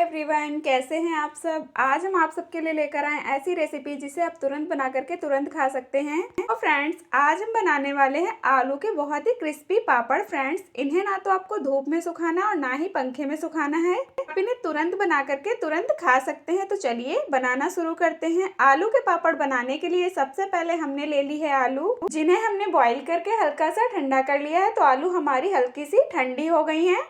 Everyone, कैसे हैं आप सब। आज हम आप सबके लिए लेकर आए ऐसी रेसिपी जिसे आप तुरंत बना करके तुरंत खा सकते हैं। तो फ्रेंड्स, आज हम बनाने वाले हैं आलू के बहुत ही क्रिस्पी पापड़। फ्रेंड्स, इन्हें ना तो आपको धूप में सुखाना और ना ही पंखे में सुखाना है। आप इन्हें तुरंत बना करके तुरंत खा सकते हैं। तो चलिए बनाना शुरू करते हैं। आलू के पापड़ बनाने के लिए सबसे पहले हमने ले ली है आलू, जिन्हें हमने बॉईल करके हल्का सा ठंडा कर लिया है। तो आलू हमारी हल्की सी ठंडी हो गई है।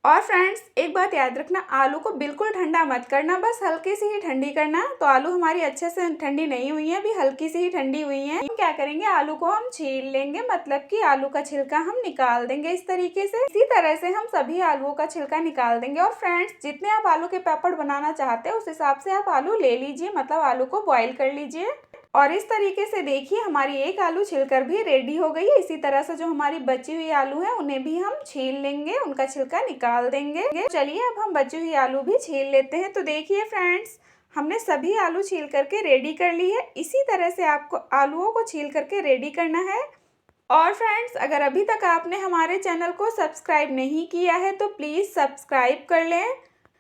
और फ्रेंड्स, एक बात याद रखना, आलू को बिल्कुल ठंडा मत करना, बस हल्की सी ही ठंडी करना। तो आलू हमारी अच्छे से ठंडी नहीं हुई है, अभी हल्की सी ही ठंडी हुई है। हम क्या करेंगे, आलू को हम छील लेंगे, मतलब कि आलू का छिलका हम निकाल देंगे इस तरीके से। इसी तरह से हम सभी आलूओं का छिलका निकाल देंगे। और फ्रेंड्स, जितने आप आलू के पापड़ बनाना चाहते हैं उस हिसाब से आप आलू ले लीजिए, मतलब आलू को बॉईल कर लीजिए। और इस तरीके से देखिए हमारी एक आलू छिलकर भी रेडी हो गई है। इसी तरह से जो हमारी बची हुई आलू है उन्हें भी हम छील लेंगे, उनका छिलका निकाल देंगे। चलिए अब हम बची हुई आलू भी छील लेते हैं। तो देखिए फ्रेंड्स, हमने सभी आलू छील करके रेडी कर ली है। इसी तरह से आपको आलूओं को छील करके रेडी करना है। और फ्रेंड्स, अगर अभी तक आपने हमारे चैनल को सब्सक्राइब नहीं किया है तो प्लीज़ सब्सक्राइब कर लें।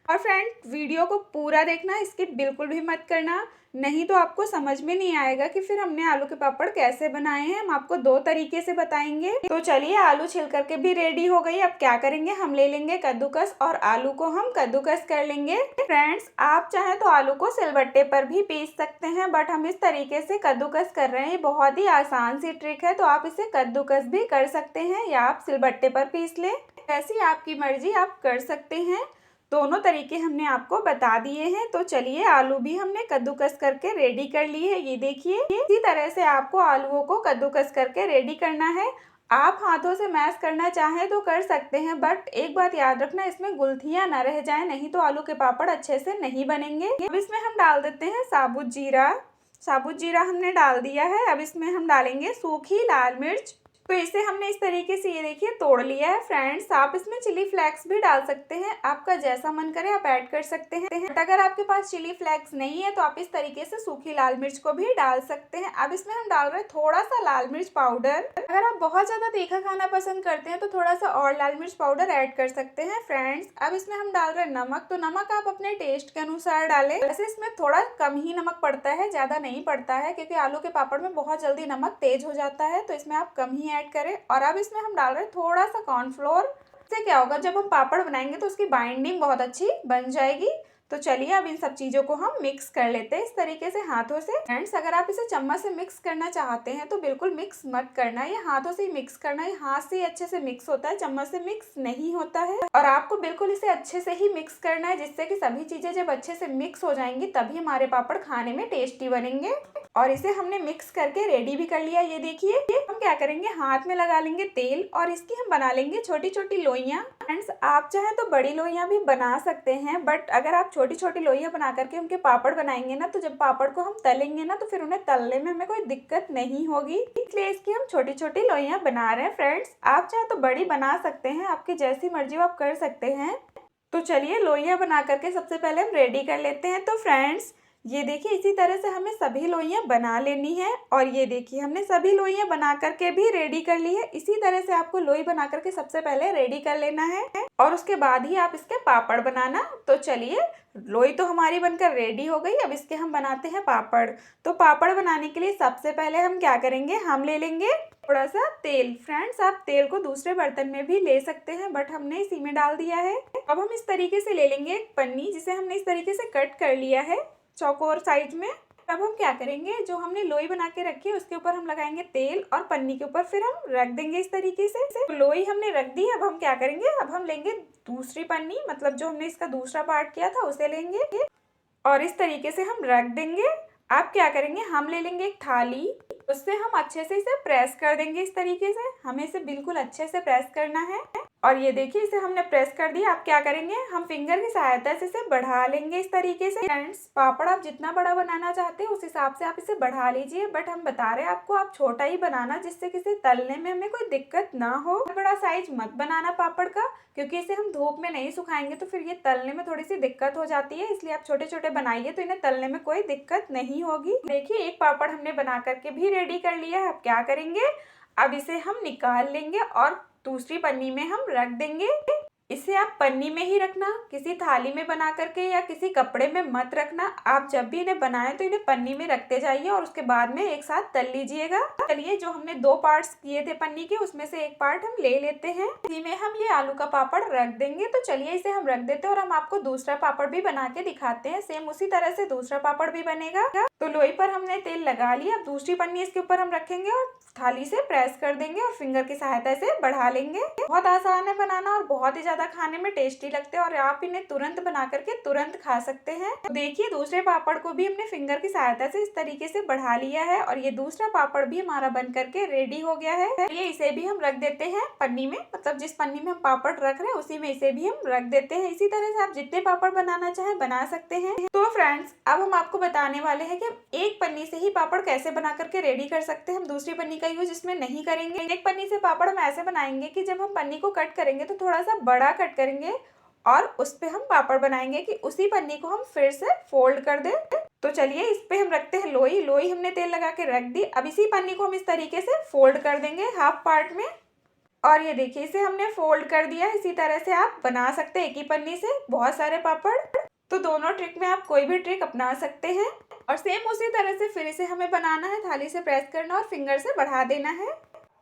और फ्रेंड्स, वीडियो को पूरा देखना, स्किप बिल्कुल भी मत करना, नहीं तो आपको समझ में नहीं आएगा कि फिर हमने आलू के पापड़ कैसे बनाए हैं। हम आपको दो तरीके से बताएंगे। तो चलिए, आलू छिल करके भी रेडी हो गई। अब क्या करेंगे, हम ले लेंगे कद्दूकस और आलू को हम कद्दूकस कर लेंगे। फ्रेंड्स, आप चाहें तो आलू को सिलबट्टे पर भी पीस सकते हैं, बट हम इस तरीके से कद्दूकस कर रहे हैं। ये बहुत ही आसान सी ट्रिक है, तो आप इसे कद्दूकस भी कर सकते हैं या आप सिलबट्टे पर पीस लें, जैसी आपकी मर्जी आप कर सकते हैं। दोनों तरीके हमने आपको बता दिए हैं। तो चलिए, आलू भी हमने कद्दूकस करके रेडी कर ली है। ये देखिए, इसी तरह से आपको आलूओं को कद्दूकस करके रेडी करना है। आप हाथों से मैश करना चाहें तो कर सकते हैं, बट एक बात याद रखना, इसमें गुलथियां ना रह जाए, नहीं तो आलू के पापड़ अच्छे से नहीं बनेंगे। अब इसमें हम डाल देते हैं साबुत जीरा। साबुत जीरा हमने डाल दिया है। अब इसमें हम डालेंगे सूखी लाल मिर्च। तो इसे हमने इस तरीके से, ये देखिए, तोड़ लिया है। फ्रेंड्स, आप इसमें चिली फ्लेक्स भी डाल सकते हैं, आपका जैसा मन करे आप ऐड कर सकते हैं। बट अगर आपके पास चिली फ्लेक्स नहीं है तो आप इस तरीके से सूखी लाल मिर्च को भी डाल सकते हैं। अब इसमें हम डाल रहे हैं थोड़ा सा लाल मिर्च पाउडर। अगर आप बहुत ज्यादा तीखा खाना पसंद करते हैं तो थोड़ा सा और लाल मिर्च पाउडर ऐड कर सकते हैं। फ्रेंड्स, अब इसमें हम डाल रहे हैं नमक। तो नमक आप अपने टेस्ट के अनुसार डालें। वैसे इसमें थोड़ा कम ही नमक पड़ता है, ज्यादा नहीं पड़ता है, क्योंकि आलू के पापड़ में बहुत जल्दी नमक तेज हो जाता है, तो इसमें आप कम ही ऐड करें। और अब इसमें हम डाल रहे हैं थोड़ा सा कॉर्नफ्लोर। इससे क्या होगा, जब हम पापड़ बनाएंगे तो उसकी बाइंडिंग बहुत अच्छी बन जाएगी। तो चलिए अब इन सब चीजों को हम मिक्स कर लेते हैं इस तरीके से हाथों से। फ्रेंड्स, अगर आप इसे चम्मच से मिक्स करना चाहते हैं तो बिल्कुल मिक्स मत करना, ये हाथों से ही मिक्स करना है। हाथ से ही अच्छे से मिक्स होता है, चम्मच से मिक्स नहीं होता है। और आपको बिल्कुल इसे अच्छे से ही मिक्स करना है, जिससे कि सभी चीजें जब अच्छे से मिक्स हो जाएंगी तभी हमारे पापड़ खाने में टेस्टी बनेंगे। और इसे हमने मिक्स करके रेडी भी कर लिया। ये देखिए, हम क्या करेंगे, हाथ में लगा लेंगे तेल और इसकी हम बना लेंगे छोटी छोटी लोइयां। फ्रेंड्स, आप चाहे तो बड़ी लोइयां भी बना सकते हैं, बट अगर आप छोटी छोटी लोइयां बना करके उनके पापड़ बनाएंगे ना, तो जब पापड़ को हम तलेंगे ना तो फिर उन्हें तलने में हमें कोई दिक्कत नहीं होगी। इसलिए इसकी हम छोटी छोटी लोइयां बना रहे हैं। फ्रेंड्स, आप चाहे तो बड़ी बना सकते हैं, आपकी जैसी मर्जी आप कर सकते हैं। तो चलिए, लोइयां बना करके सबसे पहले हम रेडी कर लेते हैं। तो फ्रेंड्स, ये देखिए, इसी तरह से हमें सभी लोइयां बना लेनी है। और ये देखिए, हमने सभी लोइयां बना करके भी रेडी कर ली है। इसी तरह से आपको लोई बना करके सबसे पहले रेडी कर लेना है, और उसके बाद ही आप इसके पापड़ बनाना। तो चलिए, लोई तो हमारी बनकर रेडी हो गई। अब इसके हम बनाते हैं पापड़। तो पापड़ बनाने के लिए सबसे पहले हम क्या करेंगे, हम ले लेंगे थोड़ा सा तेल। फ्रेंड्स, आप तेल को दूसरे बर्तन में भी ले सकते हैं, बट हमने इसी में डाल दिया है। अब हम इस तरीके से ले लेंगे एक पन्नी, जिसे हमने इस तरीके से कट कर लिया है चौकोर साइज में। अब हम क्या करेंगे, जो हमने लोई बना के रखी है उसके ऊपर हम लगाएंगे तेल, और पन्नी के ऊपर फिर हम रख देंगे इस तरीके से। तो लोई हमने रख दी। अब हम क्या करेंगे, अब हम लेंगे दूसरी पन्नी, मतलब जो हमने इसका दूसरा पार्ट किया था उसे लेंगे और इस तरीके से हम रख देंगे। अब क्या करेंगे, हम ले लेंगे एक थाली, उससे हम अच्छे से इसे प्रेस कर देंगे इस तरीके से। हमें इसे बिल्कुल अच्छे से प्रेस करना है। और ये देखिए, इसे हमने प्रेस कर दिया। आप क्या करेंगे, हम फिंगर की सहायता से इसे बढ़ा लेंगे इस तरीके से। फ्रेंड्स, पापड़ आप जितना बड़ा बनाना चाहते हैं उस हिसाब से आप इसे बढ़ा लीजिए, बट हम बता रहे हैं आपको आप छोटा ही बनाना, जिससे किसी तलने में हमें कोई दिक्कत ना हो। बड़ा साइज मत बनाना पापड़ का, क्योंकि इसे हम धूप में नहीं सुखाएंगे तो फिर ये तलने में थोड़ी सी दिक्कत हो जाती है। इसलिए आप छोटे छोटे बनाइए, तो इन्हें तलने में कोई दिक्कत नहीं होगी। देखिए, एक पापड़ हमने बना करके भी रेडी कर लिया है। अब क्या करेंगे, अब इसे हम निकाल लेंगे और दूसरी पन्नी में हम रख देंगे। इसे आप पन्नी में ही रखना, किसी थाली में बना करके या किसी कपड़े में मत रखना। आप जब भी इन्हें बनाएं तो इन्हें पन्नी में रखते जाइए और उसके बाद में एक साथ तल लीजिएगा। चलिए, जो हमने 2 पार्ट्स किए थे पन्नी के, उसमें से एक पार्ट हम ले लेते हैं। इसी में हम ये आलू का पापड़ रख देंगे। तो चलिए, इसे हम रख देते हैं और हम आपको दूसरा पापड़ भी बना के दिखाते हैं। सेम उसी तरह से दूसरा पापड़ भी बनेगा। तो लोई पर हमने तेल लगा लिया। अब दूसरी पन्नी इसके ऊपर हम रखेंगे और थाली से प्रेस कर देंगे और फिंगर की सहायता से बढ़ा लेंगे। बहुत आसान है बनाना और बहुत ही ज्यादा खाने में टेस्टी लगते हैं और आप इन्हें तुरंत बना करके तुरंत खा सकते हैं। तो देखिए, दूसरे पापड़ को भी हमने फिंगर की सहायता से इस तरीके से बढ़ा लिया है और ये दूसरा पापड़ भी हमारा बन करके रेडी हो गया है। ये इसे भी हम रख देते हैं पन्नी में, मतलब जिस पन्नी में हम पापड़ रख रहे हैं उसी में इसे भी हम रख देते हैं। इसी तरह से आप जितने पापड़ बनाना चाहें बना सकते हैं। तो फ्रेंड्स, अब हम आपको बताने वाले हैं कि हम एक पन्नी से ही पापड़ कैसे बना करके रेडी कर सकते हैं। हम दूसरी पन्नी का यूज इसमें नहीं करेंगे। एक पन्नी से पापड़ हम ऐसे बनाएंगे कि जब हम पन्नी को कट करेंगे तो थोड़ा सा बड़ा कट करेंगे और उस पे हम पापड़ बनाएंगे कि उसी पन्नी को हम फिर से फोल्ड कर दें। तो चलिए, इस पे हम रखते हैं लोई। लोई हमने तेल लगा के रख दी। अब इसी पन्नी को हम इस तरीके से फोल्ड कर देंगे हाफ पार्ट में और ये देखिए, इसे हमने फोल्ड कर दिया। इसी तरह से आप बना सकते हैं एक ही पन्नी से बहुत सारे पापड़। तो दोनों ट्रिक में आप कोई भी ट्रिक अपना सकते हैं और सेम उसी तरह से फिर इसे हमें बनाना है। थाली से प्रेस करना और फिंगर से बढ़ा देना है।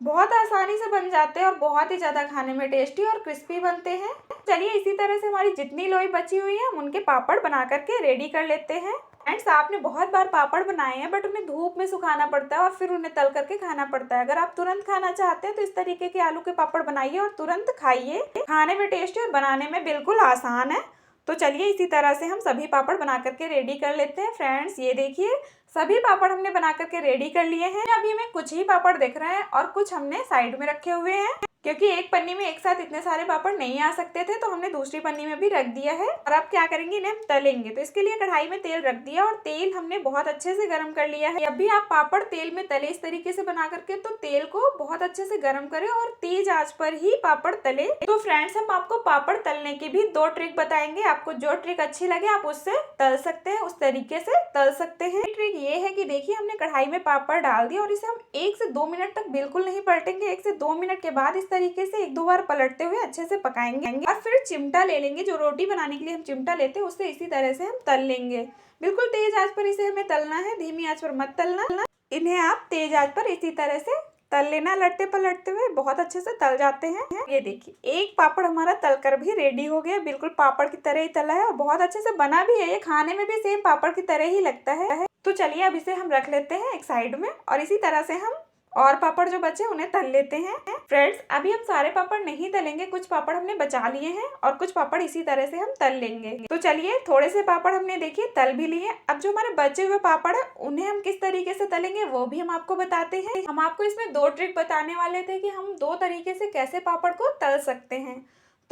बहुत आसानी से बन जाते हैं और बहुत ही ज्यादा खाने में टेस्टी और क्रिस्पी बनते हैं। चलिए, इसी तरह से हमारी जितनी लोई बची हुई है हम उनके पापड़ बना करके रेडी कर लेते हैं। फ्रेंड्स, आपने बहुत बार पापड़ बनाए हैं बट उन्हें धूप में सुखाना पड़ता है और फिर उन्हें तल करके खाना पड़ता है। अगर आप तुरंत खाना चाहते हैं तो इस तरीके के आलू के पापड़ बनाइए और तुरंत खाइए। खाने में टेस्टी और बनाने में बिल्कुल आसान है। तो चलिए, इसी तरह से हम सभी पापड़ बना करके रेडी कर लेते हैं। फ्रेंड्स, ये देखिए, सभी पापड़ हमने बना करके रेडी कर लिए हैं। अभी हमें कुछ ही पापड़ दिख रहे हैं और कुछ हमने साइड में रखे हुए हैं क्योंकि एक पन्नी में एक साथ इतने सारे पापड़ नहीं आ सकते थे, तो हमने दूसरी पन्नी में भी रख दिया है। और अब क्या करेंगे, इन्हें हम तलेंगे। तो इसके लिए कढ़ाई में तेल रख दिया और तेल हमने बहुत अच्छे से गर्म कर लिया है। जब भी आप पापड़ तेल में तले इस तरीके से बना करके, तो तेल को बहुत अच्छे से गर्म करें और तेज आंच पर ही पापड़ तले। तो फ्रेंड्स, हम आपको पापड़ तलने की भी 2 ट्रिक बताएंगे। आपको जो ट्रिक अच्छी लगे आप उससे तल सकते हैं, उस तरीके से तल सकते हैं। ट्रिक ये है कि देखिए, हमने कढ़ाई में पापड़ डाल दिया और इसे हम 1 से 2 मिनट तक बिल्कुल नहीं पलटेंगे। 1 से 2 मिनट के बाद इस तरीके से 1-2 बार पलटते हुए अच्छे से पकाएंगे और फिर चिमटा ले लेंगे। जो रोटी बनाने के लिए हम चिमटा लेते हैं उससे इसी तरह से हम तल लेंगे। बिल्कुल तेज आंच पर इसे हमें तलना है, धीमी आंच पर मत तलना। इन्हें आप तेज आंच पर इसी तरह से तल लेना। लटते पलटते हुए बहुत अच्छे से तल जाते हैं। ये देखिए, एक पापड़ हमारा तलकर भी रेडी हो गया। बिल्कुल पापड़ की तरह ही तला है और बहुत अच्छे से बना भी है। ये खाने में भी सेम पापड़ की तरह ही लगता है। तो चलिए, अब इसे हम रख लेते हैं एक साइड में और इसी तरह से हम और पापड़ जो बचे उन्हें तल लेते हैं। फ्रेंड्स, अभी हम सारे पापड़ नहीं तलेंगे, कुछ पापड़ हमने बचा लिए हैं और कुछ पापड़ इसी तरह से हम तल लेंगे। तो चलिए, थोड़े से पापड़ हमने देखिए तल भी लिए। अब जो हमारे बचे हुए पापड़ है उन्हें हम किस तरीके से तलेंगे वो भी हम आपको बताते हैं। हम आपको इसमें 2 ट्रिक बताने वाले थे कि हम 2 तरीके से कैसे पापड़ को तल सकते हैं।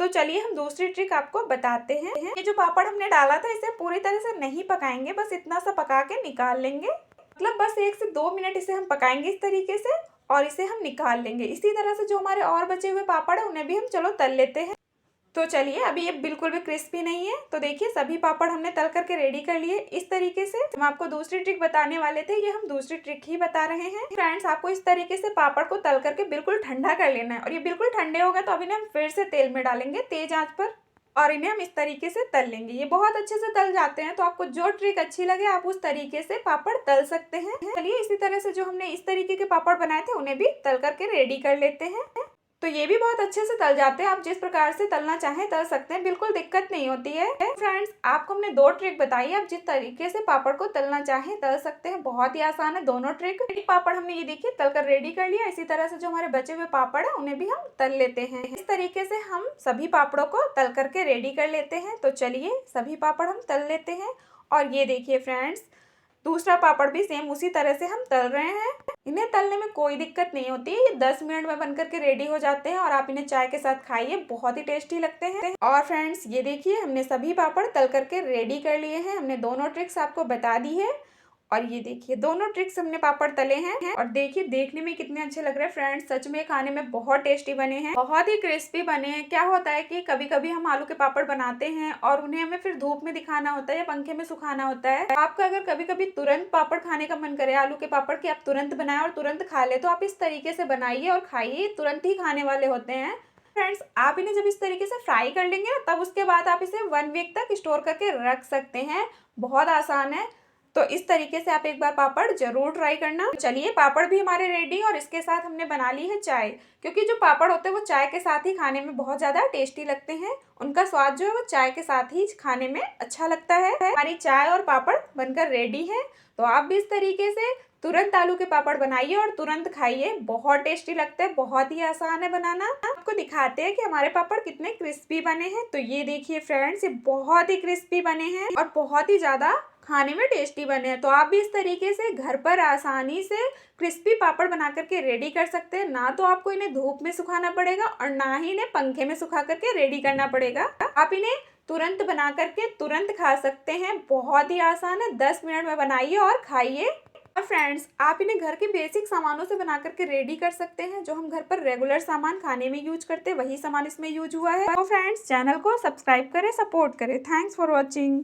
तो चलिए, हम दूसरी ट्रिक आपको बताते हैं। ये जो पापड़ हमने डाला था इसे पूरी तरह से नहीं पकाएंगे, बस इतना सा पका के निकाल लेंगे। मतलब बस 1 से 2 मिनट इसे हम पकाएंगे इस तरीके से और इसे हम निकाल लेंगे। इसी तरह से जो हमारे और बचे हुए पापड़ है उन्हें भी हम चलो तल लेते हैं। तो चलिए, अभी ये बिल्कुल भी क्रिस्पी नहीं है। तो देखिए, सभी पापड़ हमने तल करके रेडी कर लिए। इस तरीके से हम आपको दूसरी ट्रिक बताने वाले थे, ये हम दूसरी ट्रिक ही बता रहे हैं। फ्रेंड्स, आपको इस तरीके से पापड़ को तल करके बिल्कुल ठंडा कर लेना है और ये बिल्कुल ठंडे हो गए तो अभी हम फिर से तेल में डालेंगे तेज आंच पर और इन्हें हम इस तरीके से तल लेंगे। ये बहुत अच्छे से तल जाते हैं। तो आपको जो ट्रिक अच्छी लगे आप उस तरीके से पापड़ तल सकते हैं। चलिए, इसी तरह से जो हमने इस तरीके के पापड़ बनाए थे उन्हें भी तल करके रेडी कर लेते हैं। तो ये भी बहुत अच्छे से तल जाते हैं। आप जिस प्रकार से तलना चाहें तल सकते हैं, बिल्कुल दिक्कत नहीं होती है। फ्रेंड्स, आपको हमने 2 ट्रिक बताई है। आप जिस तरीके से पापड़ को तलना चाहें तल सकते हैं। बहुत ही आसान है दोनों ट्रिक। एक पापड़ हमने ये देखिए तलकर रेडी कर लिया। इसी तरह से जो हमारे बचे हुए पापड़ है उन्हें भी हम तल लेते हैं। इस तरीके से हम सभी पापड़ों को तल करके रेडी कर लेते हैं। तो चलिए, सभी पापड़ हम तल लेते हैं और ये देखिए फ्रेंड्स, दूसरा पापड़ भी सेम उसी तरह से हम तल रहे हैं। इन्हें तलने में कोई दिक्कत नहीं होती है। ये 10 मिनट में बनकर के रेडी हो जाते हैं और आप इन्हें चाय के साथ खाइए, बहुत ही टेस्टी लगते हैं। और फ्रेंड्स, ये देखिए, हमने सभी पापड़ तल करके रेडी कर लिए हैं। हमने दोनों ट्रिक्स आपको बता दी है और ये देखिए, दोनों ट्रिक्स हमने पापड़ तले हैं और देखिए देखने में कितने अच्छे लग रहे हैं। फ्रेंड्स, सच में खाने में बहुत टेस्टी बने हैं, बहुत ही क्रिस्पी बने हैं। क्या होता है कि कभी कभी हम आलू के पापड़ बनाते हैं और उन्हें हमें फिर धूप में दिखाना होता है या पंखे में सुखाना होता है। आपका अगर कभी कभी तुरंत पापड़ खाने का मन करे, आलू के पापड़ की आप तुरंत बनाए और तुरंत खा ले, तो आप इस तरीके से बनाइए और खाइए। तुरंत ही खाने वाले होते हैं। फ्रेंड्स आप इन्हें जब इस तरीके से फ्राई कर लेंगे ना, तब उसके बाद आप इसे 1 वीक तक स्टोर करके रख सकते हैं। बहुत आसान है, तो इस तरीके से आप एक बार पापड़ जरूर ट्राई करना। चलिए पापड़ भी हमारे रेडी, और इसके साथ हमने बना ली है चाय, क्योंकि जो पापड़ होते हैं वो चाय के साथ ही खाने में बहुत ज्यादा टेस्टी लगते हैं। उनका स्वाद जो है वो चाय के साथ ही खाने में अच्छा लगता है। हमारी चाय और पापड़ बनकर रेडी है, तो आप भी इस तरीके से तुरंत आलू के पापड़ बनाइए और तुरंत खाइए। बहुत टेस्टी लगते हैं, बहुत ही आसान है बनाना। आपको दिखाते हैं कि हमारे पापड़ कितने क्रिस्पी बने हैं। तो ये देखिए फ्रेंड्स, ये बहुत ही क्रिस्पी बने हैं और बहुत ही ज्यादा खाने में टेस्टी बने हैं। तो आप भी इस तरीके से घर पर आसानी से क्रिस्पी पापड़ बना करके रेडी कर सकते हैं। ना तो आपको इन्हें धूप में सुखाना पड़ेगा और ना ही इन्हें पंखे में सुखा करके रेडी करना पड़ेगा। आप इन्हें तुरंत बना करके तुरंत खा सकते हैं। बहुत ही आसान है, 10 मिनट में बनाइए और खाइए। और फ्रेंड्स आप इन्हें घर के बेसिक सामानों से बना करके रेडी कर सकते हैं। जो हम घर पर रेगुलर सामान खाने में यूज करते हैं, वही सामान इसमें यूज हुआ है। तो फ्रेंड्स चैनल को सब्सक्राइब करें, सपोर्ट करें। Thanks for watching.